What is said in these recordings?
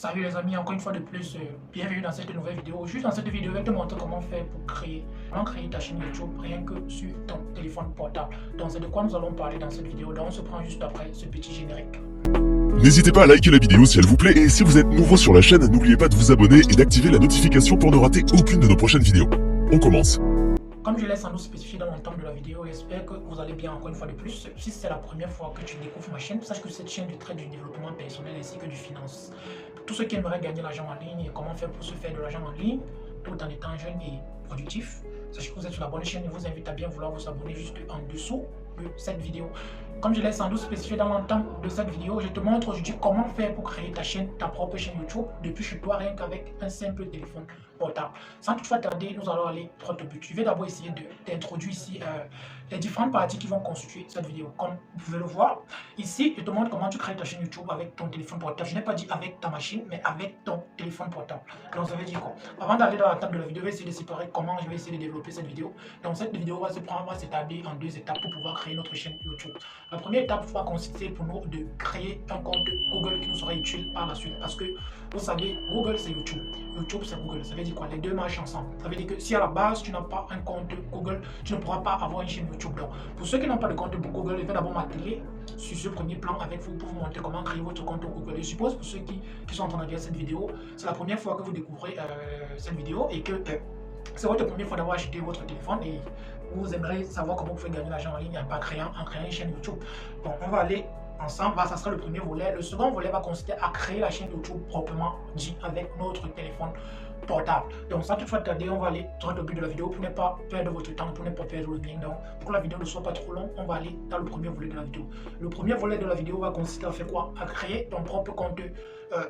Salut les amis, encore une fois de plus, bienvenue dans cette nouvelle vidéo. Juste dans cette vidéo, je vais te montrer comment faire pour créer ta chaîne YouTube rien que sur ton téléphone portable. Donc c'est de quoi nous allons parler dans cette vidéo. Donc on se prend juste après ce petit générique. N'hésitez pas à liker la vidéo si elle vous plaît et si vous êtes nouveau sur la chaîne, n'oubliez pas de vous abonner et d'activer la notification pour ne rater aucune de nos prochaines vidéos. On commence. Comme je l'ai sans doute spécifié dans l'entame de la vidéo, j'espère que vous allez bien encore une fois de plus. Si c'est la première fois que tu découvres ma chaîne, sache que cette chaîne traite du développement personnel ainsi que du finance. Tous ceux qui aimeraient gagner l'argent en ligne et comment faire pour se faire de l'argent en ligne, tout en étant jeune et productif, sachez que vous êtes sur la bonne chaîne et vous invite à bien vouloir vous abonner juste en dessous de cette vidéo. Comme je l'ai sans doute spécifié dans l'entame de cette vidéo, je te montre aujourd'hui comment faire pour créer ta propre chaîne YouTube depuis chez toi rien qu'avec un simple téléphone portable. Sans toutefois tarder, nous allons aller droit au but. Je vais d'abord essayer d'introduire ici les différentes parties qui vont constituer cette vidéo. Comme vous pouvez le voir, ici, je te montre comment tu crées ta chaîne YouTube avec ton téléphone portable. Je n'ai pas dit avec ta machine, mais avec ton téléphone portable. Donc ça veut dire quoi? Avant d'aller dans la table de la vidéo, je vais essayer de séparer comment je vais essayer de développer cette vidéo. Donc cette vidéo va s'établir en deux étapes pour pouvoir créer notre chaîne YouTube. La première étape va consister pour nous de créer un compte Google qui nous sera utile par la suite. Parce que vous savez, Google c'est YouTube. YouTube c'est Google. Ça veut dire quoi? Les deux marchent ensemble. Ça veut dire que si à la base tu n'as pas un compte Google, tu ne pourras pas avoir une chaîne YouTube. Donc pour ceux qui n'ont pas de compte Google, je vais d'abord m'atteler sur ce premier plan avec vous pour vous montrer comment créer votre compte Google. Je suppose pour ceux qui sont en train de regarder cette vidéo, c'est la première fois que vous découvrez cette vidéo et que c'est votre première fois d'avoir acheté votre téléphone et vous aimeriez savoir comment vous pouvez gagner l'argent en ligne en créant une chaîne YouTube. Bon, on va aller ensemble, ça sera le premier volet. Le second volet va consister à créer la chaîne YouTube proprement dit avec notre téléphone portable. Donc sans toutefois tarder, on va aller droit au but de la vidéo pour ne pas perdre votre temps, pour ne pas perdre le mien. Donc pour que la vidéo ne soit pas trop longue, on va aller dans le premier volet de la vidéo. Le premier volet de la vidéo va consister à faire quoi? À créer ton propre compte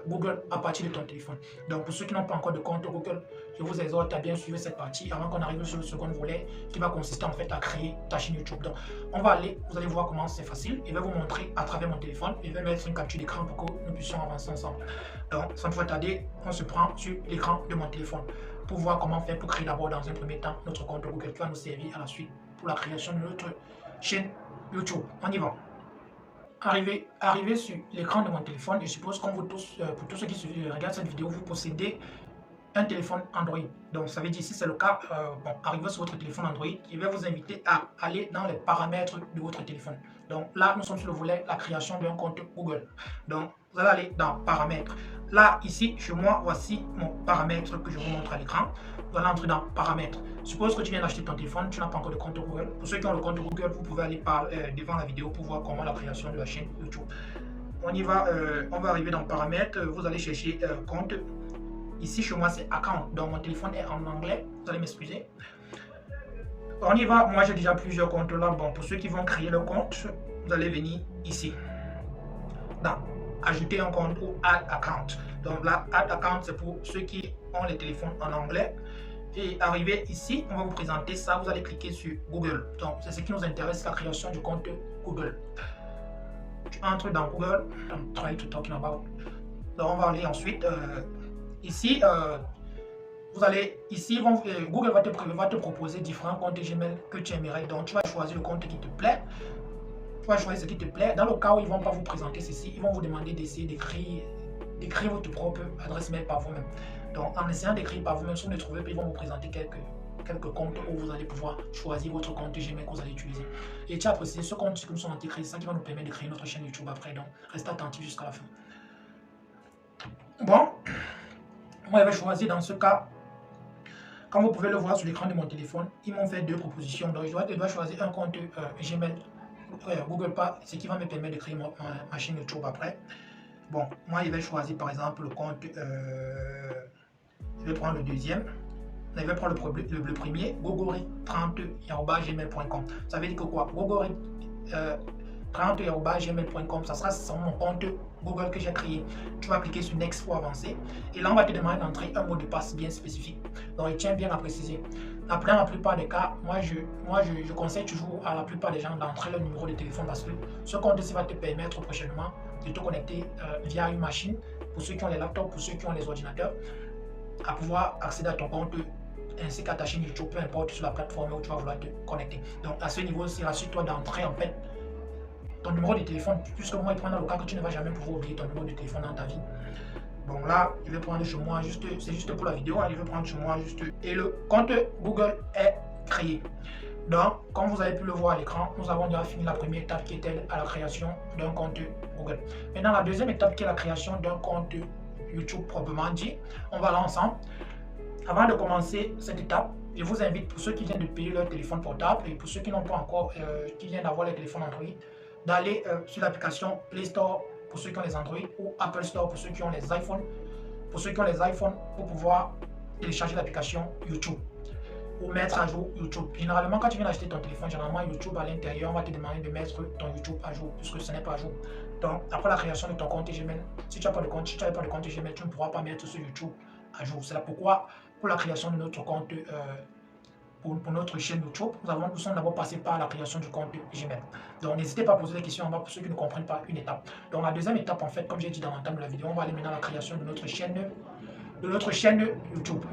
Google à partir de ton téléphone. Donc pour ceux qui n'ont pas encore de compte Google, je vous exhorte à bien suivre cette partie avant qu'on arrive sur le second volet qui va consister en fait à créer ta chaîne YouTube. Donc on va aller, vous allez voir comment c'est facile. Je vais vous montrer à travers mon téléphone. Je vais mettre une capture d'écran pour que nous puissions avancer ensemble. Donc sans toutefois tarder, on se prend sur l'écran de mon téléphone pour voir comment faire pour créer d'abord dans un premier temps notre compte Google qui va nous servir à la suite pour la création de notre chaîne YouTube. On y va. Arrivé sur l'écran de mon téléphone, je suppose qu'on vous tous, pour tous ceux qui regardent cette vidéo, vous possédez un téléphone Android. Donc ça veut dire si c'est le cas, arrivé sur votre téléphone Android, je vais vous inviter à aller dans les paramètres de votre téléphone. Donc là, nous sommes sur le volet la création d'un compte Google. Donc vous allez aller dans paramètres. Là, ici, chez moi, voici mon paramètre que je vous montre à l'écran. Vous allez entrer dans paramètres. Suppose que tu viens d'acheter ton téléphone, tu n'as pas encore de compte Google. Pour ceux qui ont le compte Google, vous pouvez aller devant la vidéo pour voir comment la création de la chaîne YouTube. On y va, on va arriver dans paramètres. Vous allez chercher compte. Ici, chez moi, c'est account. Donc, mon téléphone est en anglais. Vous allez m'excuser. On y va. Moi, j'ai déjà plusieurs comptes là. Bon, pour ceux qui vont créer le compte, vous allez venir ici. Dans ajouter un compte ou add account. Donc là, add account, c'est pour ceux qui ont les téléphones en anglais. Et arrivé ici, on va vous présenter ça. Vous allez cliquer sur Google. Donc, c'est ce qui nous intéresse, la création du compte Google. Tu entres dans Google. I'm trying to talk about. Donc, on va aller ensuite. Ici, vous allez ici, Google va te proposer différents comptes Gmail que tu aimerais. Donc, tu vas choisir le compte qui te plaît. Tu vas choisir ce qui te plaît. Dans le cas où ils ne vont pas vous présenter ceci, ils vont vous demander d'essayer d'écrire votre propre adresse mail par vous-même. Donc, en essayant d'écrire par vous-même, si vous ne trouvez pas, ils vont vous présenter quelques comptes où vous allez pouvoir choisir votre compte Gmail que vous allez utiliser. Et tu as précisé ce compte que nous sommes en train de créer, c'est ça qui va nous permettre de créer notre chaîne YouTube après. Donc, restez attentif jusqu'à la fin. Bon. Moi, je vais choisir dans ce cas, comme vous pouvez le voir sur l'écran de mon téléphone, ils m'ont fait deux propositions. Donc, je dois choisir un compte Gmail, Google pas, ce qui va me permettre de créer ma chaîne YouTube après. Bon, moi, je vais choisir par exemple le compte, je vais prendre le deuxième. Je vais prendre le premier, gogori30@gmail.com. Ça veut dire que quoi? Gogori30@gmail.com, ça sera sur mon compte Google que j'ai créé. Tu vas cliquer sur Next pour avancer. Et là, on va te demander d'entrer un mot de passe bien spécifique. Donc, il tient bien à préciser. Après, dans la plupart des cas, moi, je conseille toujours à la plupart des gens d'entrer le numéro de téléphone parce que ce compte-ci va te permettre prochainement de te connecter via une machine, pour ceux qui ont les laptops, pour ceux qui ont les ordinateurs, à pouvoir accéder à ton compte ainsi qu'à ta chaîne YouTube, peu importe sur la plateforme où tu vas vouloir te connecter. Donc, à ce niveau, c'est rassure-toi d'entrer en fait ton numéro de téléphone, puisque moi, il prend dans le cas que tu ne vas jamais pouvoir oublier ton numéro de téléphone dans ta vie. Bon là, je vais prendre chez moi juste, c'est juste pour la vidéo, hein, je vais prendre chez moi juste. Et le compte Google est créé. Donc, comme vous avez pu le voir à l'écran, nous avons déjà fini la première étape qui était à la création d'un compte Google. Maintenant, la deuxième étape qui est la création d'un compte YouTube proprement dit, on va là ensemble. Avant de commencer cette étape, je vous invite, pour ceux qui viennent de payer leur téléphone portable et pour ceux qui n'ont pas encore, qui viennent d'avoir les téléphones Android, d'aller sur l'application Play Store pour ceux qui ont les Android ou Apple Store pour ceux qui ont les iPhones. Pour ceux qui ont les iPhones, pour pouvoir télécharger l'application YouTube ou mettre à jour YouTube. Généralement, quand tu viens d'acheter ton téléphone, généralement YouTube à l'intérieur, on va te demander de mettre ton YouTube à jour, puisque ce n'est pas à jour. Donc, après la création de ton compte Gmail, si tu n'as pas de compte, Gmail, tu ne pourras pas mettre ce YouTube à jour. C'est là pourquoi, pour la création de notre compte, pour notre chaîne YouTube, nous sommes d'abord passés par la création du compte Gmail. Donc, n'hésitez pas à poser des questions en bas pour ceux qui ne comprennent pas une étape. Donc, la deuxième étape, en fait, comme j'ai dit dans l'entame de la vidéo, on va aller maintenant à la création de notre chaîne YouTube.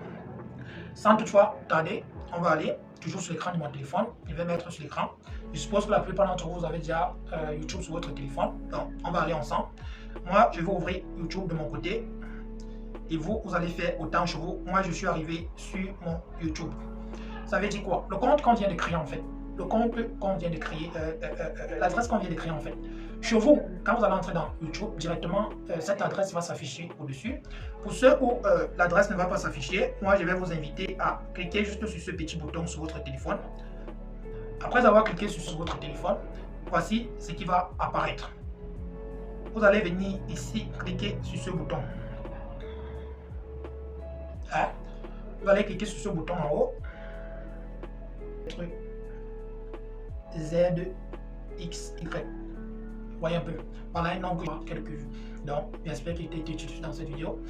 Sans toutefois tarder, on va aller toujours sur l'écran de mon téléphone. Je vais mettre sur l'écran. Je suppose que la plupart d'entre vous avez déjà YouTube sur votre téléphone. Donc, on va aller ensemble. Moi, je vais ouvrir YouTube de mon côté. Et vous allez faire autant chez vous. Moi, je suis arrivé sur mon YouTube. Ça veut dire quoi? Le compte qu'on vient de créer, en fait. Le compte qu'on vient de créer, l'adresse qu'on vient de créer, en fait. Chez vous, quand vous allez entrer dans YouTube, directement, cette adresse va s'afficher au-dessus. Pour ceux où l'adresse ne va pas s'afficher, moi, je vais vous inviter à cliquer juste sur ce petit bouton sur votre téléphone. Après avoir cliqué sur votre téléphone, voici ce qui va apparaître. Vous allez venir ici, cliquer sur ce bouton. Hein? Vous allez cliquer sur ce bouton en haut. ZXY. Voyez un peu. Voilà un nombre de quelques vues. Donc, j'espère qu'il t'a été utile dans cette vidéo.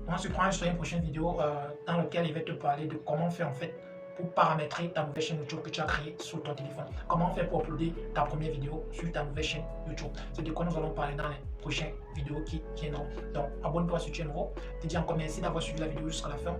On se prend sur une prochaine vidéo dans laquelle il va te parler de comment faire en fait pour paramétrer ta nouvelle chaîne YouTube que tu as créée sur ton téléphone. Comment faire pour uploader ta première vidéo sur ta nouvelle chaîne YouTube. C'est de quoi nous allons parler dans les prochaines vidéos qui viendront. Donc, abonne-toi si tu es nouveau. Je te dis encore merci d'avoir suivi la vidéo jusqu'à la fin.